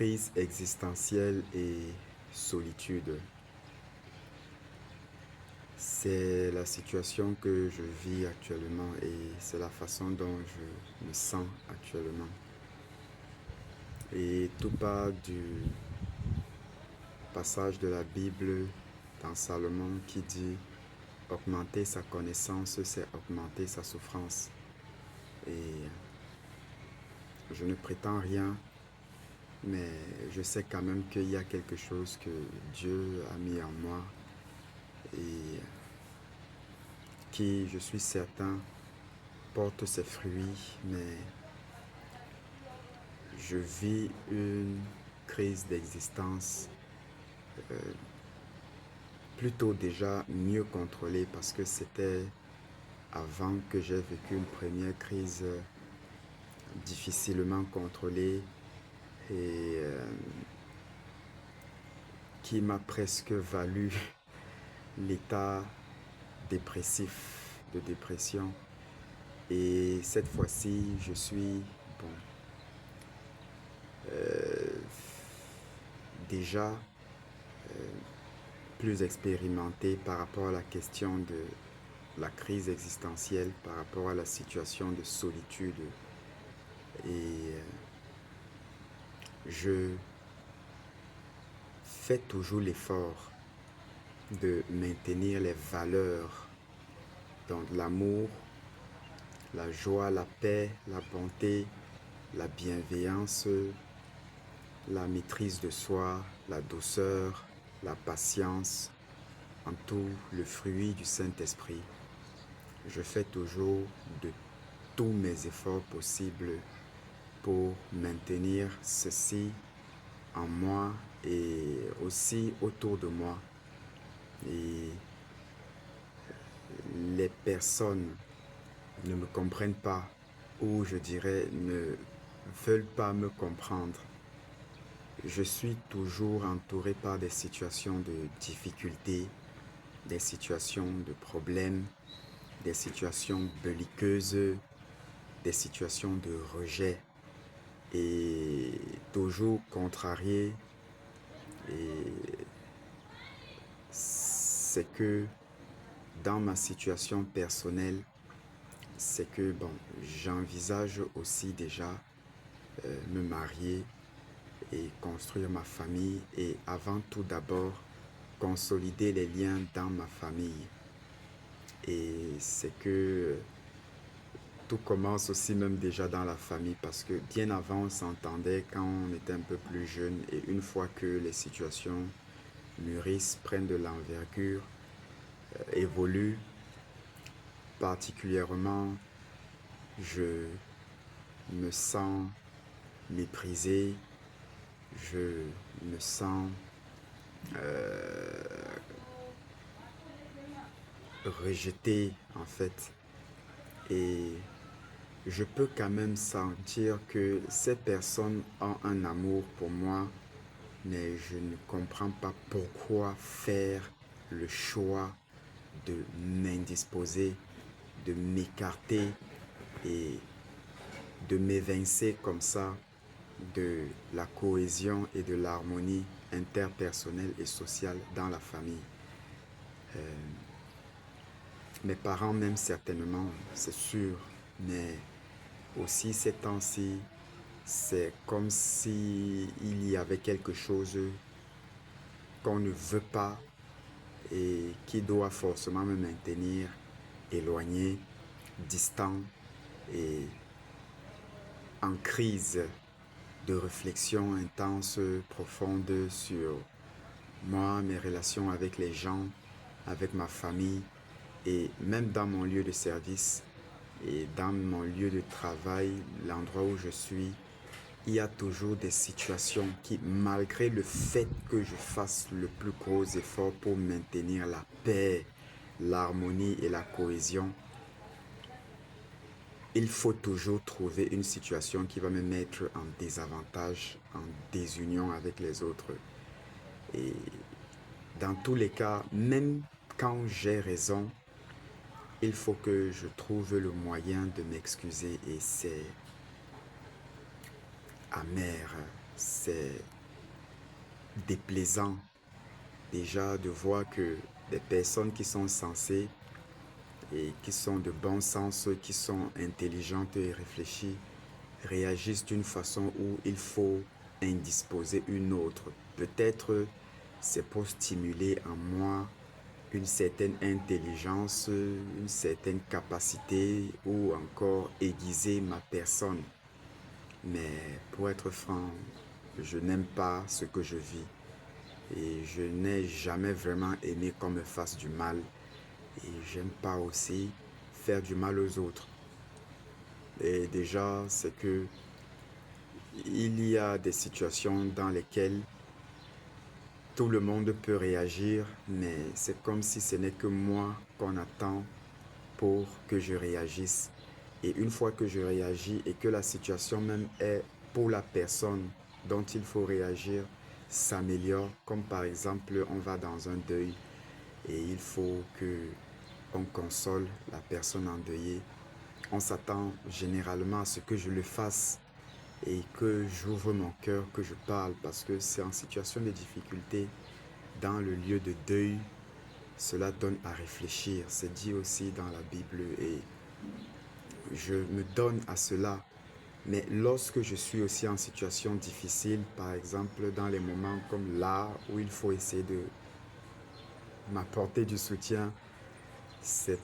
Crise existentielle et solitude. C'est la situation que je vis actuellement et c'est la façon dont je me sens actuellement. Et tout part du passage de la Bible dans Salomon qui dit augmenter sa connaissance, c'est augmenter sa souffrance. Et je ne prétends rien, mais je sais quand même qu'il y a quelque chose que Dieu a mis en moi et qui, je suis certain, porte ses fruits, mais je vis une crise d'existence plutôt déjà mieux contrôlée parce que c'était avant que j'ai vécu une première crise difficilement contrôlée et qui m'a presque valu l'état dépressif, de dépression. Et cette fois-ci, je suis, bon, déjà plus expérimenté par rapport à la question de la crise existentielle, par rapport à la situation de solitude. Et je fais toujours l'effort de maintenir les valeurs, donc l'amour, la joie, la paix, la bonté, la bienveillance, la maîtrise de soi, la douceur, la patience, en tout le fruit du Saint-Esprit. Je fais toujours de tous mes efforts possibles pour maintenir ceci en moi et aussi autour de moi. Et les personnes ne me comprennent pas ou je dirais ne veulent pas me comprendre. Je suis toujours entouré par des situations de difficultés, des situations de problèmes, des situations belliqueuses, des situations de rejet et toujours contrarié. Et c'est que dans ma situation personnelle, c'est que bon, j'envisage aussi déjà me marier et construire ma famille et avant tout d'abord consolider les liens dans ma famille. Et c'est que tout commence aussi même déjà dans la famille parce que bien avant on s'entendait quand on était un peu plus jeune et une fois que les situations mûrissent, prennent de l'envergure, évoluent, particulièrement je me sens méprisé, je me sens rejeté en fait et je peux quand même sentir que ces personnes ont un amour pour moi, mais je ne comprends pas pourquoi faire le choix de m'indisposer, de m'écarter et de m'évincer comme ça de la cohésion et de l'harmonie interpersonnelle et sociale dans la famille. Mes parents m'aiment certainement, c'est sûr, mais aussi ces temps-ci, c'est comme si il y avait quelque chose qu'on ne veut pas et qui doit forcément me maintenir éloigné, distant et en crise de réflexion intense, profonde sur moi, mes relations avec les gens, avec ma famille et même dans mon lieu de service et dans mon lieu de travail, l'endroit où je suis, il y a toujours des situations qui, malgré le fait que je fasse le plus gros effort pour maintenir la paix, l'harmonie et la cohésion, il faut toujours trouver une situation qui va me mettre en désavantage, en désunion avec les autres. Et dans tous les cas, même quand j'ai raison, il faut que je trouve le moyen de m'excuser et c'est amer, c'est déplaisant déjà de voir que des personnes qui sont sensées et qui sont de bon sens, qui sont intelligentes et réfléchies, réagissent d'une façon où il faut indisposer une autre. Peut-être c'est pour stimuler en moi une certaine intelligence, une certaine capacité ou encore aiguiser ma personne. Mais pour être franc, je n'aime pas ce que je vis et je n'ai jamais vraiment aimé qu'on me fasse du mal et j'aime pas aussi faire du mal aux autres. Et déjà, c'est que il y a des situations dans lesquelles tout le monde peut réagir, mais c'est comme si ce n'est que moi qu'on attend pour que je réagisse. Et une fois que je réagis et que la situation même est pour la personne dont il faut réagir, s'améliore. Comme par exemple, on va dans un deuil et il faut que on console la personne endeuillée. On s'attend généralement à ce que je le fasse et que j'ouvre mon cœur, que je parle parce que c'est en situation de difficulté dans le lieu de deuil. Cela donne à réfléchir, c'est dit aussi dans la Bible et je me donne à cela. Mais lorsque je suis aussi en situation difficile, par exemple dans les moments comme là où il faut essayer de m'apporter du soutien, c'est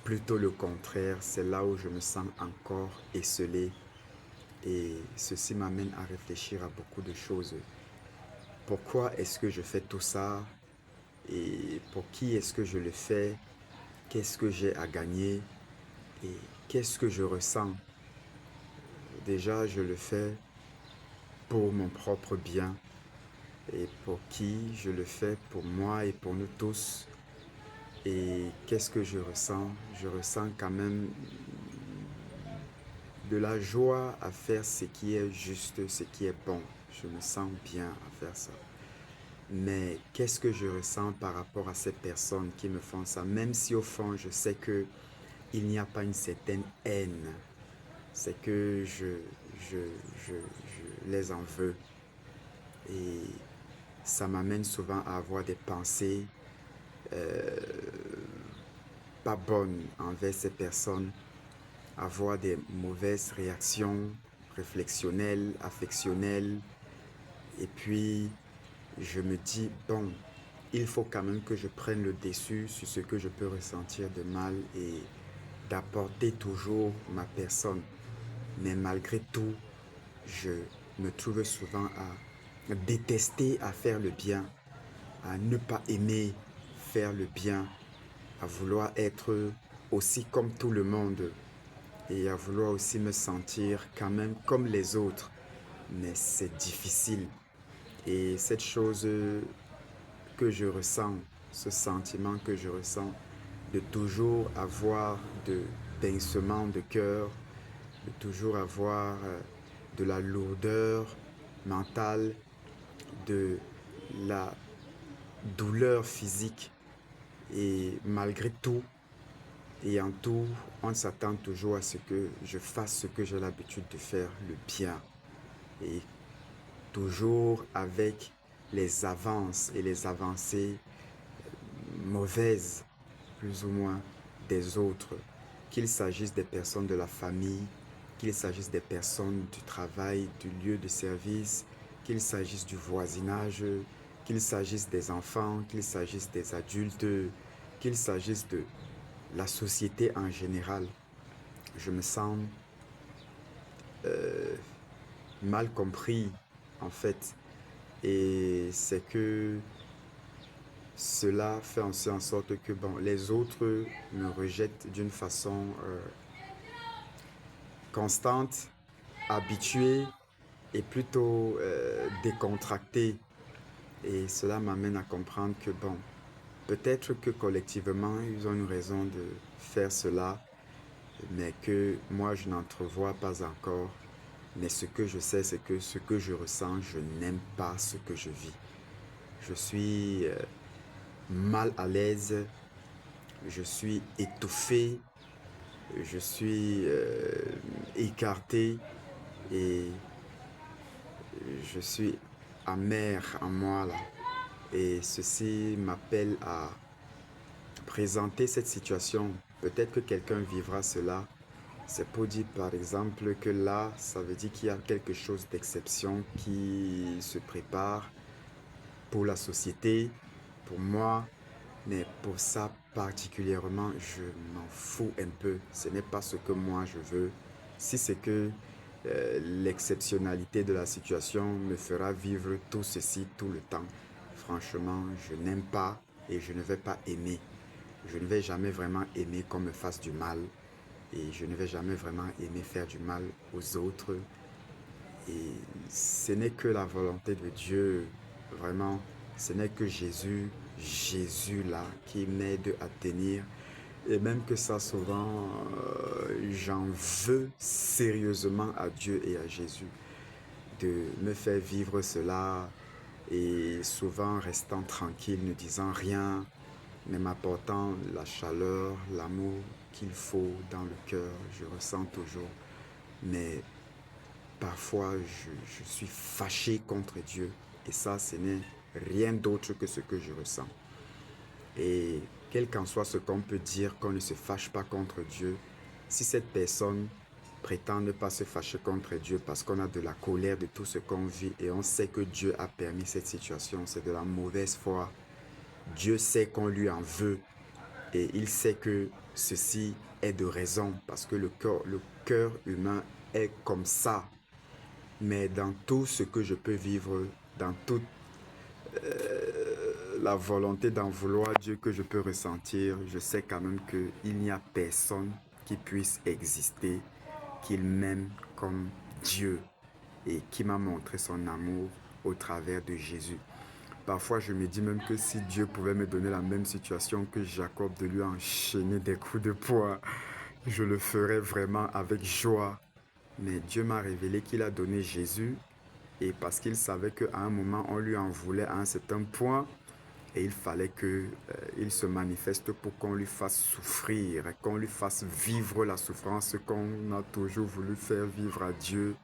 plutôt le contraire. C'est là où je me sens encore esselé. Et ceci m'amène à réfléchir à beaucoup de choses. Pourquoi est-ce que je fais tout ça? Et pour qui est-ce que je le fais? Qu'est-ce que j'ai à gagner? Et qu'est-ce que je ressens? Déjà, je le fais pour mon propre bien. Et pour qui je le fais? Pour moi et pour nous tous. Et qu'est-ce que je ressens? Je ressens quand même de la joie à faire ce qui est juste, ce qui est bon. Je me sens bien à faire ça. Mais qu'est-ce que je ressens par rapport à ces personnes qui me font ça? Même si au fond, je sais que il n'y a pas une certaine haine. C'est que je, je les en veux. Et ça m'amène souvent à avoir des pensées pas bonnes envers ces personnes, avoir des mauvaises réactions réflexionnelles, affectionnelles. Et puis, je me dis, bon, il faut quand même que je prenne le dessus sur ce que je peux ressentir de mal et d'apporter toujours ma personne. Mais malgré tout, je me trouve souvent à détester à faire le bien, à ne pas aimer faire le bien, à vouloir être aussi comme tout le monde et à vouloir aussi me sentir quand même comme les autres. Mais c'est difficile. Et cette chose que je ressens, ce sentiment que je ressens de toujours avoir de pincements de cœur, de toujours avoir de la lourdeur mentale, de la douleur physique. Et malgré tout, et en tout, on s'attend toujours à ce que je fasse ce que j'ai l'habitude de faire, le bien. Et toujours avec les avances et les avancées mauvaises, plus ou moins, des autres. Qu'il s'agisse des personnes de la famille, qu'il s'agisse des personnes du travail, du lieu de service, qu'il s'agisse du voisinage, qu'il s'agisse des enfants, qu'il s'agisse des adultes, qu'il s'agisse de la société en général. Je me sens mal compris, en fait. Et c'est que cela fait aussi en sorte que bon, les autres me rejettent d'une façon constante, habituée et plutôt décontractée. Et cela m'amène à comprendre que bon, peut-être que collectivement, ils ont une raison de faire cela, mais que moi, je n'entrevois pas encore. Mais ce que je sais, c'est que ce que je ressens, je n'aime pas ce que je vis. Je suis mal à l'aise, je suis étouffé, je suis écarté et je suis amer en moi là. Et ceci m'appelle à présenter cette situation. Peut-être que quelqu'un vivra cela. C'est pour dire par exemple que là, ça veut dire qu'il y a quelque chose d'exception qui se prépare pour la société, pour moi, mais pour ça particulièrement, je m'en fous un peu. Ce n'est pas ce que moi je veux. Si c'est que l'exceptionnalité de la situation me fera vivre tout ceci tout le temps, franchement, je n'aime pas et je ne vais pas aimer. Je ne vais jamais vraiment aimer qu'on me fasse du mal et je ne vais jamais vraiment aimer faire du mal aux autres. Et ce n'est que la volonté de Dieu, vraiment, ce n'est que Jésus là, qui m'aide à tenir. Et même que ça, souvent, j'en veux sérieusement à Dieu et à Jésus de me faire vivre cela et souvent restant tranquille, ne disant rien, mais m'apportant la chaleur, l'amour qu'il faut dans le cœur. Je ressens toujours. Mais parfois, je suis fâché contre Dieu. Et ça, ce n'est rien d'autre que ce que je ressens. Et quel qu'en soit ce qu'on peut dire, qu'on ne se fâche pas contre Dieu, si cette personne prétend ne pas se fâcher contre Dieu parce qu'on a de la colère de tout ce qu'on vit et on sait que Dieu a permis cette situation, c'est de la mauvaise foi. Dieu sait qu'on lui en veut et il sait que ceci est de raison parce que le cœur humain est comme ça. Mais dans tout ce que je peux vivre, dans toute la volonté d'en vouloir Dieu que je peux ressentir, je sais quand même qu'il n'y a personne qui puisse exister, qu'il m'aime comme Dieu et qui m'a montré son amour au travers de Jésus. Parfois, je me dis même que si Dieu pouvait me donner la même situation que Jacob, de lui enchaîner des coups de poing, je le ferais vraiment avec joie. Mais Dieu m'a révélé qu'il a donné Jésus et parce qu'il savait qu'à un moment, on lui en voulait à un certain point et il fallait qu'il se manifeste pour qu'on lui fasse souffrir, qu'on lui fasse vivre la souffrance qu'on a toujours voulu faire vivre à Dieu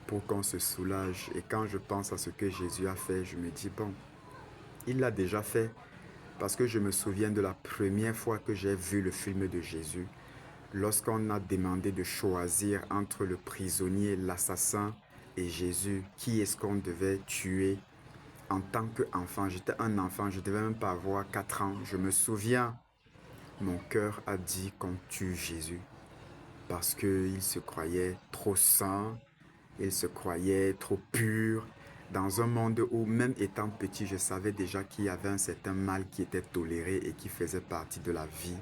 pour qu'on se soulage. Et quand je pense à ce que Jésus a fait, je me dis, bon, il l'a déjà fait parce que je me souviens de la première fois que j'ai vu le film de Jésus. Lorsqu'on a demandé de choisir entre le prisonnier, l'assassin et Jésus, qui est-ce qu'on devait tuer en tant qu'enfant? J'étais un enfant, je ne devais même pas avoir 4 ans. Je me souviens, mon cœur a dit qu'on tue Jésus parce qu'il se croyait trop saint, il se croyait trop pur. Dans un monde où, même étant petit, je savais déjà qu'il y avait un certain mal qui était toléré et qui faisait partie de la vie.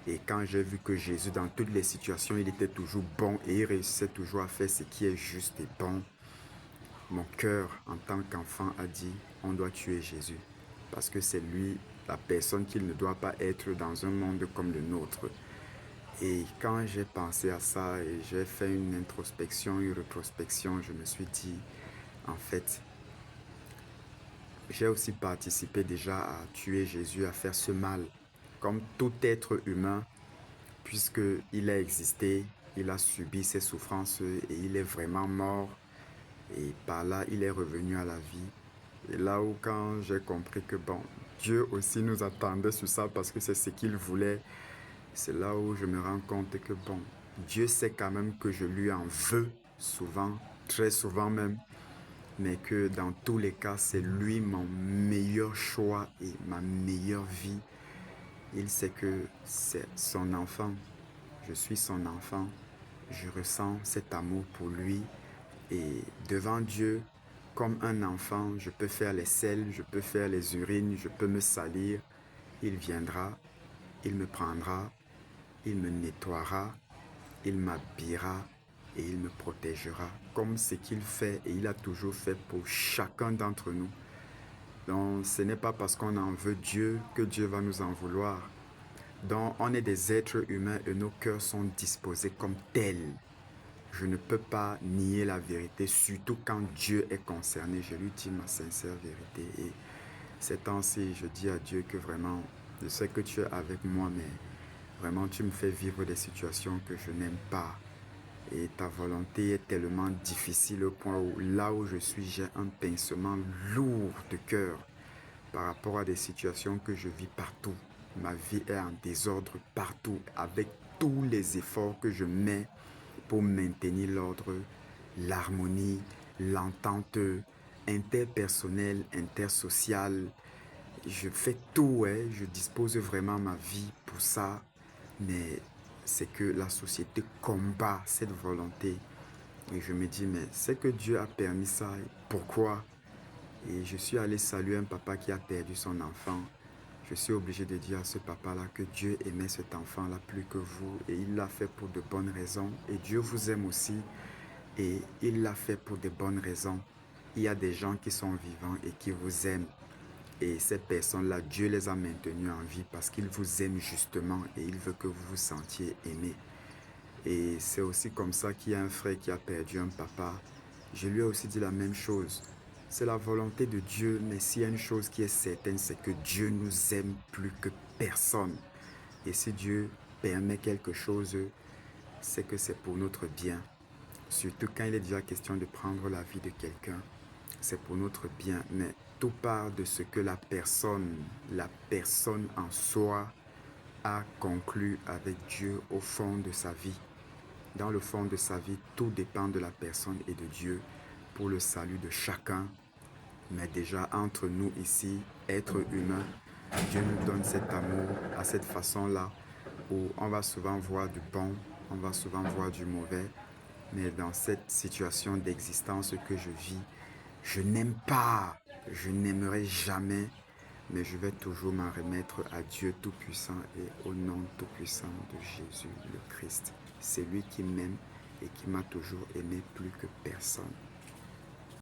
Et quand j'ai vu que Jésus, dans toutes les situations, il était toujours bon et il réussissait toujours à faire ce qui est juste et bon, mon cœur, en tant qu'enfant, a dit, on doit tuer Jésus. Parce que c'est lui, la personne qu'il ne doit pas être dans un monde comme le nôtre. Et quand j'ai pensé à ça et j'ai fait une introspection, une rétrospection, je me suis dit, en fait, j'ai aussi participé déjà à tuer Jésus, à faire ce mal. Comme tout être humain, puisqu'il a existé, il a subi ses souffrances et il est vraiment mort. Et par là, il est revenu à la vie. Et là où quand j'ai compris que bon, Dieu aussi nous attendait sur ça parce que c'est ce qu'il voulait, c'est là où je me rends compte que bon, Dieu sait quand même que je lui en veux souvent, très souvent même, mais que dans tous les cas, c'est lui mon meilleur choix et ma meilleure vie. Il sait que c'est son enfant, je suis son enfant, je ressens cet amour pour lui et devant Dieu, comme un enfant, je peux faire les selles, je peux faire les urines, je peux me salir. Il viendra, il me prendra, il me nettoiera, il m'habillera et il me protégera comme ce qu'il fait et il a toujours fait pour chacun d'entre nous. Donc ce n'est pas parce qu'on en veut Dieu que Dieu va nous en vouloir. Donc on est des êtres humains et nos cœurs sont disposés comme tels. Je ne peux pas nier la vérité, surtout quand Dieu est concerné. Je lui dis ma sincère vérité. Et ces temps-ci, je dis à Dieu que vraiment, je sais que tu es avec moi, mais vraiment, tu me fais vivre des situations que je n'aime pas. Et ta volonté est tellement difficile au point où là où je suis, j'ai un pincement lourd de cœur par rapport à des situations que je vis partout. Ma vie est en désordre partout avec tous les efforts que je mets pour maintenir l'ordre, l'harmonie, l'entente interpersonnelle, intersociale. Je fais tout, ouais, je dispose vraiment ma vie pour ça, mais c'est que la société combat cette volonté. Et je me dis, mais c'est que Dieu a permis ça, pourquoi? Et je suis allé saluer un papa qui a perdu son enfant. Je suis obligé de dire à ce papa-là que Dieu aimait cet enfant-là plus que vous et il l'a fait pour de bonnes raisons. Et Dieu vous aime aussi et il l'a fait pour de bonnes raisons. Il y a des gens qui sont vivants et qui vous aiment. Et ces personnes-là, Dieu les a maintenues en vie parce qu'il vous aime justement et il veut que vous vous sentiez aimé. Et c'est aussi comme ça qu'il y a un frère qui a perdu un papa. Je lui ai aussi dit la même chose. C'est la volonté de Dieu, mais s'il y a une chose qui est certaine, c'est que Dieu nous aime plus que personne. Et si Dieu permet quelque chose, c'est que c'est pour notre bien. Surtout quand il est déjà question de prendre la vie de quelqu'un, c'est pour notre bien. Mais tout part de ce que la personne en soi a conclu avec Dieu au fond de sa vie. Dans le fond de sa vie, tout dépend de la personne et de Dieu pour le salut de chacun. Mais déjà, entre nous ici, êtres humains, Dieu nous donne cet amour à cette façon-là où on va souvent voir du bon, on va souvent voir du mauvais. Mais dans cette situation d'existence que je vis, je n'aime pas, je n'aimerai jamais, mais je vais toujours m'en remettre à Dieu Tout-Puissant et au nom Tout-Puissant de Jésus le Christ. C'est lui qui m'aime et qui m'a toujours aimé plus que personne.